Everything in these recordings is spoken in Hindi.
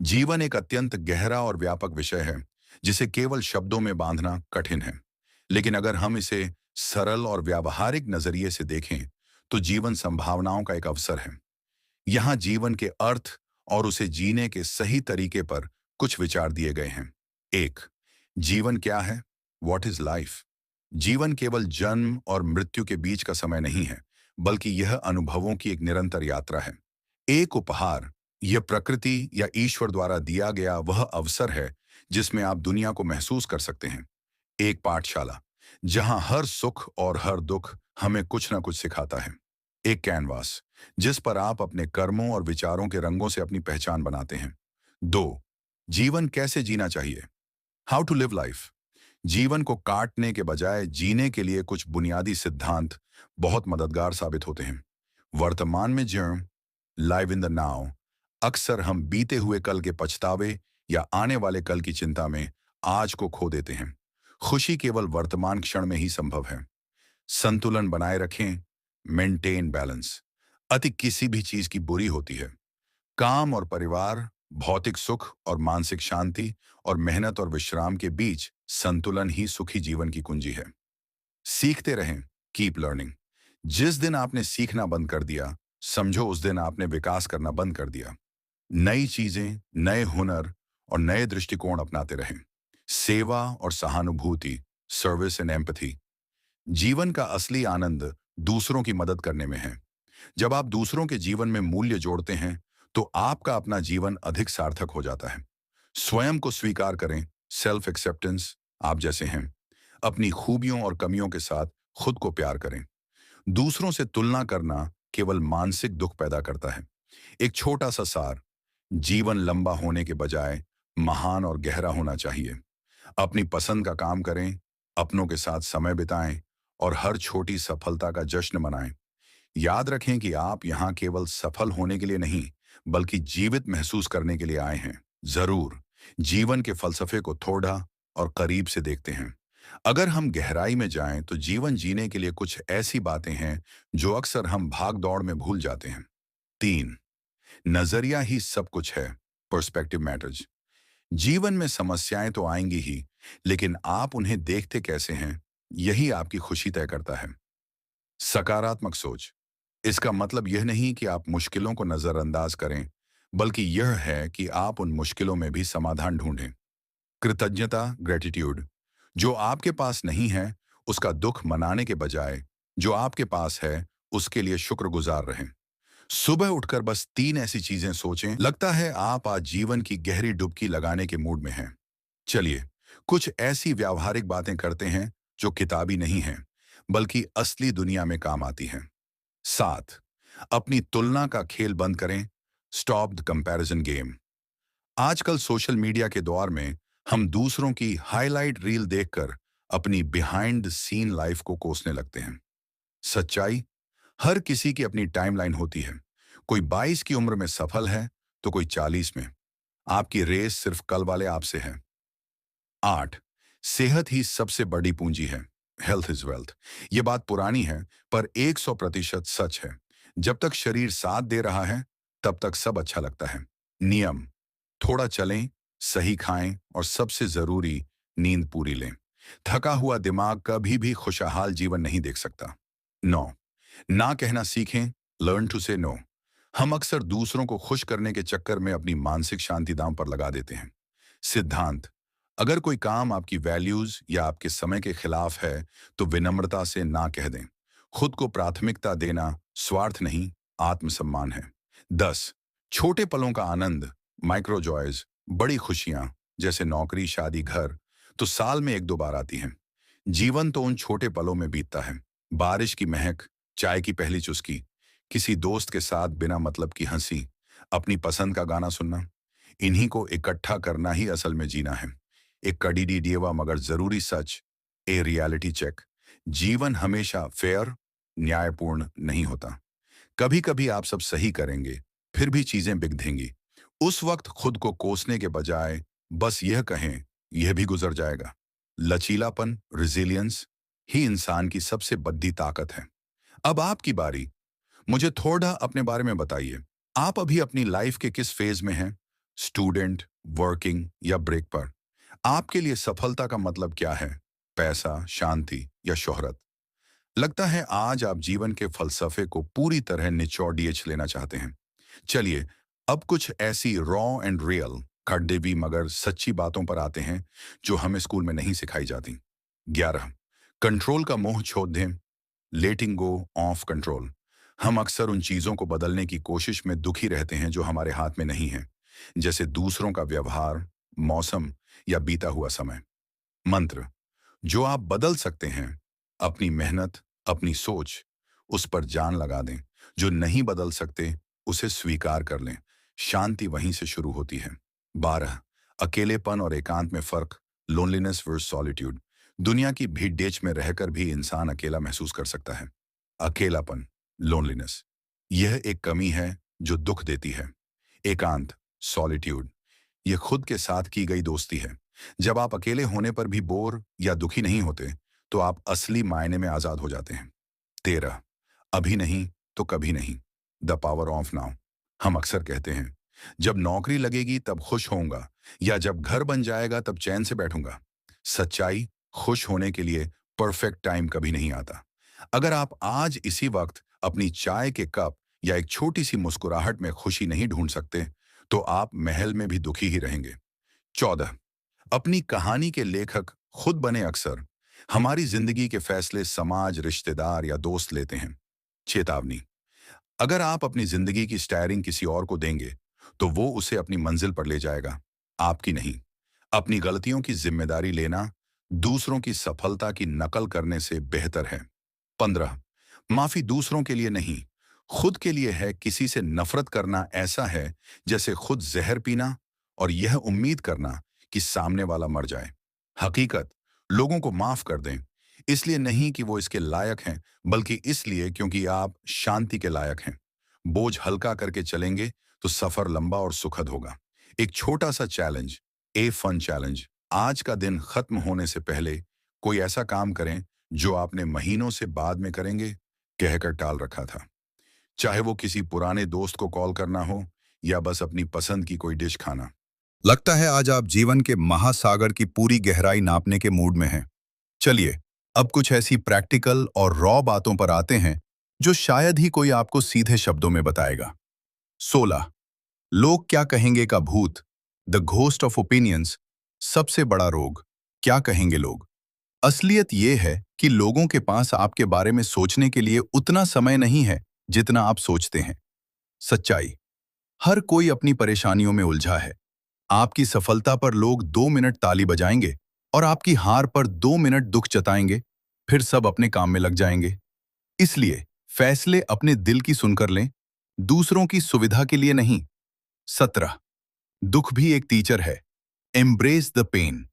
जीवन एक अत्यंत गहरा और व्यापक विषय है जिसे केवल शब्दों में बांधना कठिन है। लेकिन अगर हम इसे सरल और व्यावहारिक नजरिए से देखें तो जीवन संभावनाओं का एक अवसर है। यहाँ जीवन के अर्थ और उसे जीने के सही तरीके पर कुछ विचार दिए गए हैं। एक, जीवन क्या है? What is life? जीवन केवल जन्म और मृत्यु के बीच का समय नहीं है, बल्कि यह अनुभवों की एक निरंतर यात्रा है। एक उपहार, यह प्रकृति या ईश्वर द्वारा दिया गया वह अवसर है जिसमें आप दुनिया को महसूस कर सकते हैं। एक पाठशाला, जहां हर सुख और हर दुख हमें कुछ ना कुछ सिखाता है। एक कैनवास, जिस पर आप अपने कर्मों और विचारों के रंगों से अपनी पहचान बनाते हैं। दो, जीवन कैसे जीना चाहिए? How to live life? जीवन को काटने के बजाय जीने के लिए कुछ बुनियादी सिद्धांत बहुत मददगार साबित होते हैं। वर्तमान में जियो, लाइव इन द नाउ। अक्सर हम बीते हुए कल के पछतावे या आने वाले कल की चिंता में आज को खो देते हैं। खुशी केवल वर्तमान क्षण में ही संभव है। संतुलन बनाए रखें, मेंटेन बैलेंस। अति किसी भी चीज की बुरी होती है। काम और परिवार, भौतिक सुख और मानसिक शांति और मेहनत और विश्राम के बीच संतुलन ही सुखी जीवन की कुंजी है। सीखते रहें, कीप लर्निंग। जिस दिन आपने सीखना बंद कर दिया, समझो उस दिन आपने विकास करना बंद कर दिया। नई चीजें, नए हुनर और नए दृष्टिकोण अपनाते रहें। सेवा और सहानुभूति, सर्विस एंड एम्पैथी। जीवन का असली आनंद दूसरों की मदद करने में है। जब आप दूसरों के जीवन में मूल्य जोड़ते हैं तो आपका अपना जीवन अधिक सार्थक हो जाता है। स्वयं को स्वीकार करें, सेल्फ एक्सेप्टेंस। आप जैसे हैं, अपनी खूबियों और कमियों के साथ खुद को प्यार करें। दूसरों से तुलना करना केवल मानसिक दुख पैदा करता है। एक छोटा सा सार, जीवन लंबा होने के बजाय महान और गहरा होना चाहिए। अपनी पसंद का काम करें, अपनों के साथ समय बिताएं और हर छोटी सफलता का जश्न मनाएं। याद रखें कि आप यहाँ केवल सफल होने के लिए नहीं, बल्कि जीवित महसूस करने के लिए आए हैं। जरूर, जीवन के फलसफे को थोड़ा और करीब से देखते हैं। अगर हम गहराई में जाएं तो जीवन जीने के लिए कुछ ऐसी बातें हैं जो अक्सर हम भाग दौड़ में भूल जाते हैं। तीन, नजरिया ही सब कुछ है। Perspective matters. जीवन में समस्याएं तो आएंगी ही, लेकिन आप उन्हें देखते कैसे हैं, यही आपकी खुशी तय करता है। सकारात्मक सोच। इसका मतलब यह नहीं कि आप मुश्किलों को नजरअंदाज करें, बल्कि यह है कि आप उन मुश्किलों में भी समाधान ढूंढें। कृतज्ञता, ग्रेटिट्यूड। जो आपके पास नहीं है उसका दुख मनाने के बजाय जो आपके पास है उसके लिए शुक्रगुजार रहें। सुबह उठकर बस तीन ऐसी चीजें सोचें, लगता है आप आज जीवन की गहरी डुबकी लगाने के मूड में हैं। चलिए, कुछ ऐसी व्यावहारिक बातें करते हैं जो किताबी नहीं हैं, बल्कि असली दुनिया में काम आती हैं। 7, अपनी तुलना का खेल बंद करें। Stop the comparison game. आजकल सोशल मीडिया के दौर में हम दूसरों की हाईलाइट रील देखकर अपनी बिहाइंड द सीन लाइफ को कोसने लगते हैं। सच्चाई, हर किसी की अपनी टाइमलाइन होती है। कोई 22 की उम्र में सफल है तो कोई 40 में। आपकी रेस सिर्फ कल वाले आपसे है। 8, सेहत ही सबसे बड़ी पूंजी है। Health is wealth. ये बात पुरानी है, पर 100% सच है। जब तक शरीर साथ दे रहा है तब तक सब अच्छा लगता है। नियम, थोड़ा चलें, सही खाएं और सबसे जरूरी, नींद पूरी लें। थका हुआ दिमाग कभी भी खुशहाल जीवन नहीं देख सकता। 9, ना कहना सीखें। लर्न टू से नो। हम अक्सर दूसरों को खुश करने के चक्कर में अपनी मानसिक शांति दांव पर लगा देते हैं। सिद्धांत, अगर कोई काम आपकी वैल्यूज या आपके समय के खिलाफ है तो विनम्रता से ना कह दें। खुद को प्राथमिकता देना स्वार्थ नहीं, आत्मसम्मान है। 10, छोटे पलों का आनंद। माइक्रो जॉयज, बड़ी खुशियां जैसे नौकरी, शादी, घर तो साल में एक दो बार आती हैं। जीवन तो उन छोटे पलों में बीतता है। बारिश की महक, चाय की पहली चुस्की, किसी दोस्त के साथ बिना मतलब की हंसी, अपनी पसंद का गाना सुनना, इन्हीं को इकट्ठा करना ही असल में जीना है। एक कड़ी दिएवा मगर जरूरी सच, ए रियलिटी चेक। जीवन हमेशा फेयर, न्यायपूर्ण नहीं होता। कभी कभी आप सब सही करेंगे, फिर भी चीजें बिगड़ेंगी। उस वक्त खुद को कोसने के बजाय बस यह कहें, यह भी गुजर जाएगा। लचीलापन, रिजिलियंस ही इंसान की सबसे बड़ी ताकत है। अब आपकी बारी। मुझे थोड़ा अपने बारे में बताइए। आप अभी अपनी लाइफ के किस फेज में हैं? स्टूडेंट, वर्किंग या ब्रेक पर। आपके लिए सफलता का मतलब क्या है? पैसा, शांति या शोहरत? लगता है आज आप जीवन के फलसफे को पूरी तरह निचोड़ डीएच लेना चाहते हैं। चलिए, अब कुछ ऐसी रॉ एंड रियल, कड़वी मगर सच्ची बातों पर आते हैं जो हमें स्कूल में नहीं सिखाई जाती। 11, कंट्रोल का मोह छोड़ दें। लेटिंग गो ऑफ कंट्रोल। हम अक्सर उन चीजों को बदलने की कोशिश में दुखी रहते हैं जो हमारे हाथ में नहीं है, जैसे दूसरों का व्यवहार, मौसम या बीता हुआ समय। मंत्र: जो आप बदल सकते हैं, अपनी मेहनत, अपनी सोच, उस पर जान लगा दें। जो नहीं बदल सकते, उसे स्वीकार कर लें। शांति वहीं से शुरू होती है। 12, अकेलेपन और एकांत में फर्क। Loneliness versus solitude. दुनिया की भीड़ में रहकर भी इंसान अकेला महसूस कर सकता है। अकेलापन, लोनलीनेस, यह एक कमी है जो दुख देती है। एकांत, सॉलिट्यूड, यह खुद के साथ की गई दोस्ती है। जब आप अकेले होने पर भी बोर या दुखी नहीं होते, तो आप असली मायने में आजाद हो जाते हैं। 13, अभी नहीं तो कभी नहीं। The power of now. हम अक्सर कहते हैं, जब नौकरी लगेगी तब खुश होऊंगा, या जब घर बन जाएगा तब चैन से बैठूंगा। सच्चाई: खुश होने के लिए परफेक्ट टाइम कभी नहीं आता। अगर आप आज इसी वक्त अपनी चाय के कप या एक छोटी सी मुस्कुराहट में खुशी नहीं ढूंढ सकते, तो आप महल में भी दुखी ही रहेंगे। 14, अपनी कहानी के लेखक खुद बने। अक्सर हमारी जिंदगी के फैसले समाज, रिश्तेदार या दोस्त लेते हैं। चेतावनी: अगर आप अपनी जिंदगी की स्टीयरिंग किसी और को देंगे, तो वो उसे अपनी मंजिल पर ले जाएगा, आपकी नहीं। अपनी गलतियों की जिम्मेदारी लेना दूसरों की सफलता की नकल करने से बेहतर है। 15, माफी दूसरों के लिए नहीं, खुद के लिए है। किसी से नफरत करना ऐसा है जैसे खुद जहर पीना और यह उम्मीद करना कि सामने वाला मर जाए। हकीकत: लोगों को माफ कर दें, इसलिए नहीं कि वो इसके लायक हैं, बल्कि इसलिए क्योंकि आप शांति के लायक हैं। बोझ हल्का करके चलेंगे तो सफर लंबा और सुखद होगा। एक छोटा सा चैलेंज, ए फन चैलेंज: आज का दिन खत्म होने से पहले कोई ऐसा काम करें जो आपने महीनों से बाद में करेंगे कहकर टाल रखा था। चाहे वो किसी पुराने दोस्त को कॉल करना हो या बस अपनी पसंद की कोई डिश खाना। लगता है आज आप जीवन के महासागर की पूरी गहराई नापने के मूड में हैं। चलिए, अब कुछ ऐसी प्रैक्टिकल और रॉ बातों पर आते हैं जो शायद ही कोई आपको सीधे शब्दों में बताएगा। 16, लोग क्या कहेंगे का भूत। The ghost of opinions. सबसे बड़ा रोग, क्या कहेंगे लोग। असलियत यह है कि लोगों के पास आपके बारे में सोचने के लिए उतना समय नहीं है जितना आप सोचते हैं। सच्चाई: हर कोई अपनी परेशानियों में उलझा है। आपकी सफलता पर लोग 2 मिनट ताली बजाएंगे और आपकी हार पर 2 मिनट दुख जताएंगे, फिर सब अपने काम में लग जाएंगे। इसलिए फैसले अपने दिल की सुनकर लें, दूसरों की सुविधा के लिए नहीं। 17, दुख भी एक टीचर है। Embrace the pain.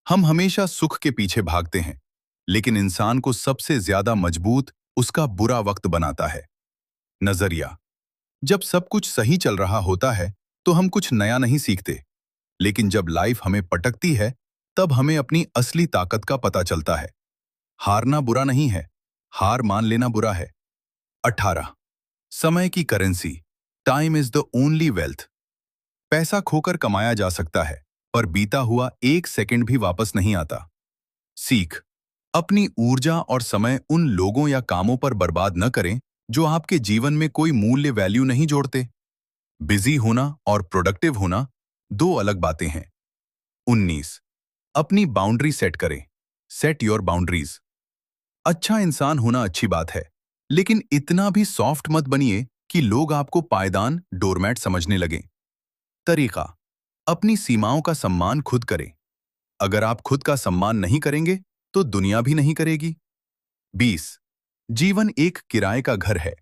हम हमेशा सुख के पीछे भागते हैं, लेकिन इंसान को सबसे ज्यादा मजबूत उसका बुरा वक्त बनाता है। नजरिया: जब सब कुछ सही चल रहा होता है तो हम कुछ नया नहीं सीखते, लेकिन जब लाइफ हमें पटकती है तब हमें अपनी असली ताकत का पता चलता है। हारना बुरा नहीं है, हार मान लेना बुरा है। 18, समय की currency. Time is the only wealth. पैसा खोकर कमाया जा सकता है, पर बीता हुआ 1 सेकंड भी वापस नहीं आता। सीख: अपनी ऊर्जा और समय उन लोगों या कामों पर बर्बाद न करें जो आपके जीवन में कोई मूल्य वैल्यू नहीं जोड़ते। बिजी होना और प्रोडक्टिव होना दो अलग बातें हैं। 19, अपनी बाउंड्री सेट करें। Set your boundaries. अच्छा इंसान होना अच्छी बात है, लेकिन इतना भी सॉफ्ट मत बनिए कि लोग आपको पायदान, डोरमैट समझने लगें। तरीका: अपनी सीमाओं का सम्मान खुद करें। अगर आप खुद का सम्मान नहीं करेंगे तो दुनिया भी नहीं करेगी। 20, जीवन एक किराए का घर है।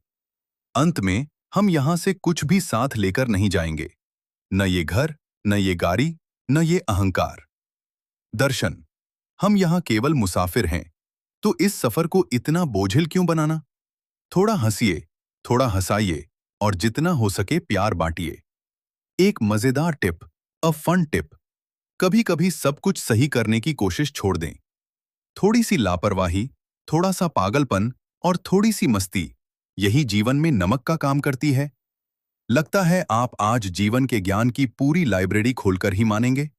अंत में हम यहां से कुछ भी साथ लेकर नहीं जाएंगे, न ये घर, न ये गाड़ी, न ये अहंकार। दर्शन: हम यहां केवल मुसाफिर हैं, तो इस सफर को इतना बोझिल क्यों बनाना। थोड़ा हंसिए, थोड़ा हंसाइए और जितना हो सके प्यार बांटिए। एक मजेदार टिप, अ फन टिप: कभी कभी सब कुछ सही करने की कोशिश छोड़ दें। थोड़ी सी लापरवाही, थोड़ा सा पागलपन और थोड़ी सी मस्ती, यही जीवन में नमक का काम करती है। लगता है आप आज जीवन के ज्ञान की पूरी लाइब्रेरी खोलकर ही मानेंगे।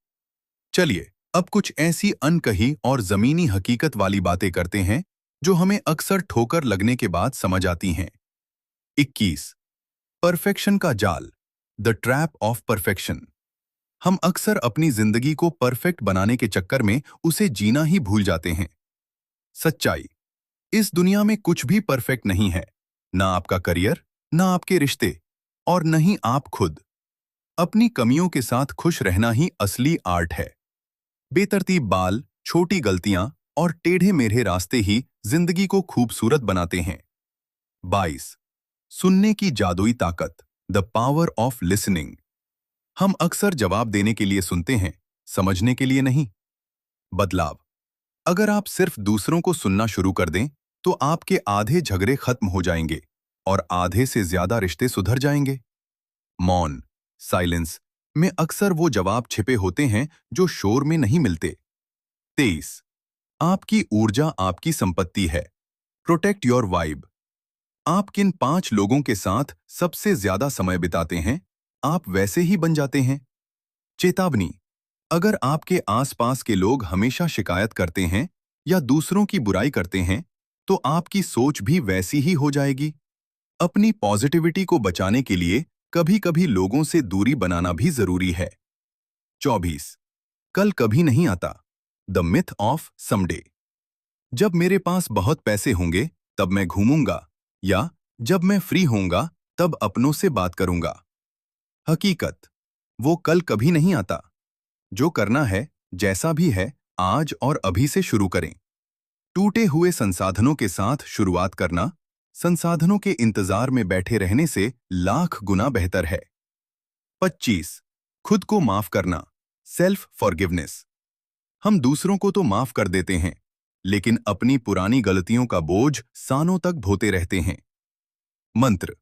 चलिए, अब कुछ ऐसी अनकही और जमीनी हकीकत वाली बातें करते हैं जो हमें अक्सर ठोकर लगने के बाद समझ आती हैं। 21। परफेक्शन का जाल, द ट्रैप ऑफ परफेक्शन। हम अक्सर अपनी जिंदगी को परफेक्ट बनाने के चक्कर में उसे जीना ही भूल जाते हैं। सच्चाई, इस दुनिया में कुछ भी परफेक्ट नहीं है। ना आपका करियर, ना आपके रिश्ते, और न ही आप खुद। अपनी कमियों के साथ खुश रहना ही असली आर्ट है। बेतरतीब बाल, छोटी गलतियां और टेढ़े मेढ़े रास्ते ही जिंदगी को खूबसूरत बनाते हैं। 22। सुनने की जादुई ताकत, द पावर ऑफ लिसनिंग। हम अक्सर जवाब देने के लिए सुनते हैं, समझने के लिए नहीं। बदलाव, अगर आप सिर्फ दूसरों को सुनना शुरू कर दें, तो आपके आधे झगड़े खत्म हो जाएंगे और आधे से ज्यादा रिश्ते सुधर जाएंगे। मौन, साइलेंस में अक्सर वो जवाब छिपे होते हैं जो शोर में नहीं मिलते। 23। आपकी ऊर्जा आपकी संपत्ति है, प्रोटेक्ट योर वाइब। आप किन 5 लोगों के साथ सबसे ज्यादा समय बिताते हैं, आप वैसे ही बन जाते हैं। चेतावनी, अगर आपके आसपास के लोग हमेशा शिकायत करते हैं या दूसरों की बुराई करते हैं, तो आपकी सोच भी वैसी ही हो जाएगी। अपनी पॉजिटिविटी को बचाने के लिए कभी-कभी लोगों से दूरी बनाना भी जरूरी है। 24। कल कभी नहीं आता, द मिथ ऑफ समडे। जब मेरे पास बहुत पैसे होंगे तब मैं घूमूंगा, या जब मैं फ्री होऊंगा तब अपनों से बात करूंगा। हकीकत, वो कल कभी नहीं आता। जो करना है, जैसा भी है, आज और अभी से शुरू करें। टूटे हुए संसाधनों के साथ शुरुआत करना संसाधनों के इंतजार में बैठे रहने से लाख गुना बेहतर है। 25। खुद को माफ करना, सेल्फ फॉरगिवनेस। हम दूसरों को तो माफ कर देते हैं, लेकिन अपनी पुरानी गलतियों का बोझ सालों तक ढोते रहते हैं। मंत्र,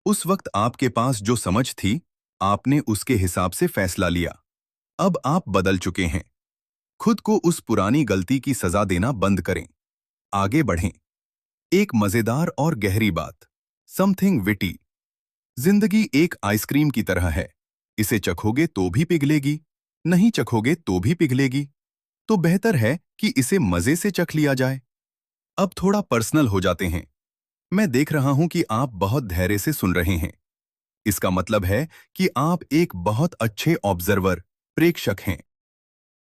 उस वक्त आपके पास जो समझ थी, आपने उसके हिसाब से फैसला लिया। अब आप बदल चुके हैं। खुद को उस पुरानी गलती की सजा देना बंद करें। आगे बढ़ें। एक मजेदार और गहरी बात, समथिंग विटी। जिंदगी एक आइसक्रीम की तरह है। इसे चखोगे तो भी पिघलेगी, नहीं चखोगे तो भी पिघलेगी। तो बेहतर है कि इसे मजे से चख लिया जाए। अब थोड़ा पर्सनल हो जाते हैं। मैं देख रहा हूं कि आप बहुत धैर्य से सुन रहे हैं। इसका मतलब है कि आप एक बहुत अच्छे ऑब्जर्वर, प्रेक्षक हैं।